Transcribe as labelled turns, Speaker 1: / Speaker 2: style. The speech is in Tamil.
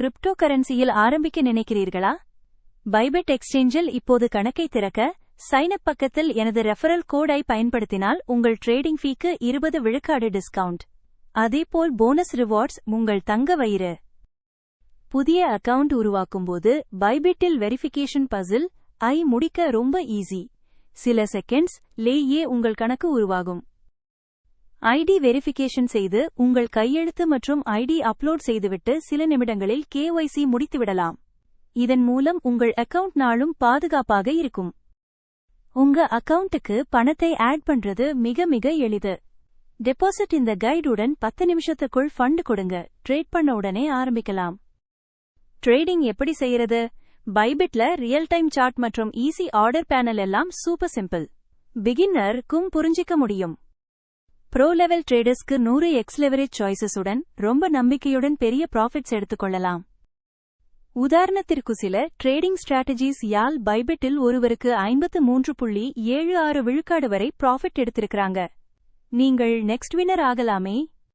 Speaker 1: கிரிப்டோ கரன்சியில் ஆரம்பிக்க நினைக்கிறீர்களா? பைபிட் எக்ஸ்சேஞ்சில் இப்போது கணக்கை திறக்க, சைன் அப் பக்கத்தில் எனது ரெஃபரல் கோடை பயன்படுத்தினால் உங்கள் ட்ரேடிங் ஃபீக்கு 20 விழுக்காடு டிஸ்கவுண்ட். அதேபோல் போனஸ் ரிவார்ட்ஸ் உங்கள் தங்க வயிறு. புதிய அக்கவுண்ட் உருவாக்கும்போது பைபிட்டில் வெரிஃபிகேஷன் பசில் முடிக்க ரொம்ப ஈஸி. சில செகண்ட்ஸ் லேயே உங்கள் கணக்கு உருவாகும். ஐடி வெரிஃபிகேஷன் செய்து உங்கள் கையெழுத்து மற்றும் ஐடி அப்லோட் செய்துவிட்டு சில நிமிடங்களில் கேஒய்சி முடித்துவிடலாம். இதன் மூலம் உங்கள் அக்கவுண்ட் நாளும் பாதுகாப்பாக இருக்கும். உங்க அக்கவுண்ட்டுக்கு பணத்தை ஆட் பண்றது மிக மிக எளிது. டெபாசிட் இந்த கைடுடன் 10 நிமிஷத்துக்குள் ஃபண்ட் கொடுங்க. ட்ரேட் பண்ண உடனே ஆரம்பிக்கலாம். ட்ரேடிங் எப்படி செய்யறது? பைபிட்ல ரியல் டைம் சார்ட் மற்றும் ஈஸி ஆர்டர் பேனல் எல்லாம் சூப்பர் சிம்பிள். பிகின்னருக்கும் புரிஞ்சிக்க முடியும். ப்ரோ லெவல் ட்ரேடர்ஸ்க்கு 100x லெவரேஜ் சாய்ஸஸ் உடன் ரொம்ப நம்பிக்கையுடன் பெரிய ப்ராஃபிட்ஸ் எடுத்துக்கொள்ளலாம். உதாரணத்திற்கு சில ட்ரேடிங் ஸ்ட்ராட்டஜிஸ் யால் பைபிட்டில் ஒருவருக்கு 53.76 விழுக்காடு வரை ப்ராஃபிட் எடுத்திருக்கிறாங்க. நீங்கள் நெக்ஸ்ட் வினர் ஆகலாமே.